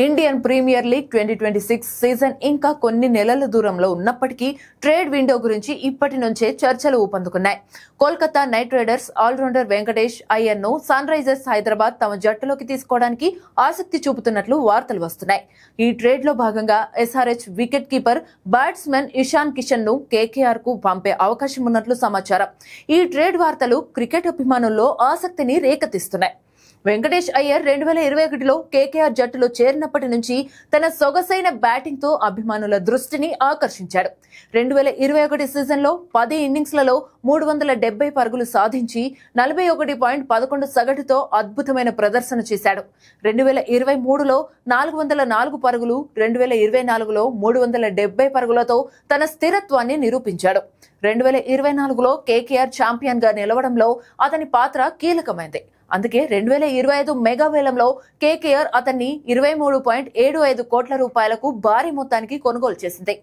Indian premier league 2026 season ఇంకా కొన్ని నెలల దూరంలో ఉన్నప్పటికీ ట్రేడ్ విండో గురించి ఇప్పటి నుంచే చర్చలు ఊపందుకున్నాయి. Kolkata Knight Riders all rounder Venkatesh Iyer ను సన్ రైజర్స్ హైదరాబాద్ తమ జట్టులోకి తీసుకోవడానికి ఆసక్తి చూపుతున్నట్లు వార్తలు వస్తున్నాయి. ఈ ట్రేడ్ లో భాగంగా SRH wicket keeper batsmen Ishan Kishan ను కేకేఆర్ కు పంపే అవకాశం ఉన్నట్లు సమాచారం. ఈ ట్రేడ్ వార్తలు క్రికెట్ అభిమానుల్లో ఆసక్తిని రేకెత్తిస్తున్నాయి. వెంకటేష్ అయ్యర్ 2021లో కేకేఆర్ జట్టులో చేరినప్పటి నుంచి తన సొగసైన బ్యాటింగ్ తో అభిమానుల దృష్టిని ఆకర్షించాడు. 2021 సీజన్లో 10 ఇన్నింగ్స్లలో 370 పరుగులు సాధించి 41.11 సగటుతో అద్భుతమైన ప్రదర్శన చేశాడు. 2023లో 404 పరుగులు, 2024లో 370 పరుగులతో తన స్థిరత్వాన్ని నిరూపించాడు. 2024లో కేకేఆర్ ఛాంపియన్ గా నిలవడంలో అతని పాత్ర కీలకమైంది. అందుకే 2025 మెగా వేలంలో కేకేఆర్ అతన్ని 23.75 కోట్ల రూపాయలకు భారీ మొత్తానికి కొనుగోలు చేసింది.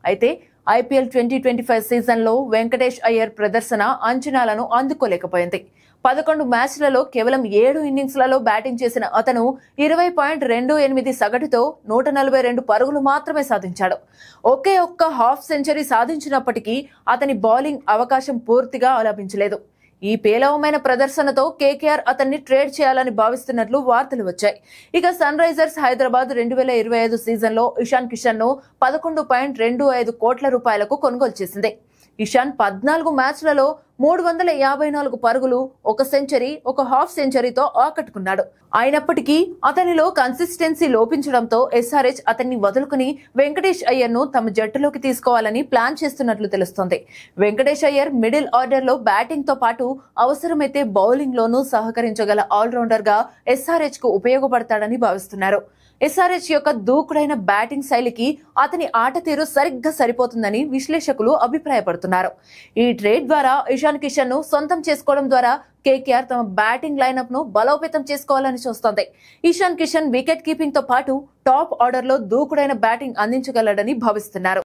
అయితే ఐపీఎల్ 2025 సీజన్లో వెంకటేష్ అయ్యర్ ప్రదర్శన అంచనాలను అందుకోలేకపోయింది. 11 మ్యాచ్లలో కేవలం 7 ఇన్నింగ్స్లలో బ్యాటింగ్ చేసిన అతను 20.28 సగటుతో 142 పరుగులు మాత్రమే సాధించాడు. ఒకే ఒక్క హాఫ్ సెంచరీ సాధించినప్పటికీ అతని బౌలింగ్ అవకాశం పూర్తిగా లభించలేదు. ఈ పేలవమైన ప్రదర్శనతో కేకేఆర్ అతన్ని ట్రేడ్ చేయాలని భావిస్తున్నట్లు వార్తలు వచ్చాయి. ఇక సన్ రైజర్స్ హైదరాబాద్ 2025 సీజన్లో ఇషాన్ కిషన్ ను 11.25 కోట్ల రూపాయలకు కొనుగోలు చేసింది. ఇషాన్ 14 మ్యాచ్లలో 354 పరుగులు, 1 సెంచరీ, 1 హాఫ్ సెంచరీతో ఆకట్టుకున్నాడు. అయినప్పటికీ అతనిలో కన్సిస్టెన్సీ లోపించడంతో ఎస్ఆర్హెచ్ అతన్ని వదులుకుని వెంకటేష్ అయ్యర్ ను తమ జట్టులోకి తీసుకోవాలని ప్లాన్ చేస్తున్నట్లు తెలుస్తోంది. వెంకటేష్ అయ్యర్ మిడిల్ ఆర్డర్ లో బ్యాటింగ్ తో పాటు అవసరమైతే బౌలింగ్ లోనూ సహకరించగల ఆల్రౌండర్ గా ఎస్ఆర్హెచ్ కు ఉపయోగపడతాడని భావిస్తున్నారు. ఎస్ఆర్హెచ్ యొక్క దూకుడైన బ్యాటింగ్ శైలికి అతని ఆట తీరు సరిగ్గా సరిపోతుందని విశ్లేషకులు అభిప్రాయపడుతున్నారు. ఈ ట్రేడ్ ద్వారా ఇషాన్ కిషన్ ను సొంతం చేసుకోవడం ద్వారా కేకేఆర్ తమ బ్యాటింగ్ లైనప్ ను బలోపేతం చేసుకోవాలని చూస్తోంది. ఇషాన్ కిషన్ వికెట్ కీపింగ్ తో పాటు టాప్ ఆర్డర్ లో దూకుడైన బ్యాటింగ్ అందించగలడని భావిస్తున్నారు.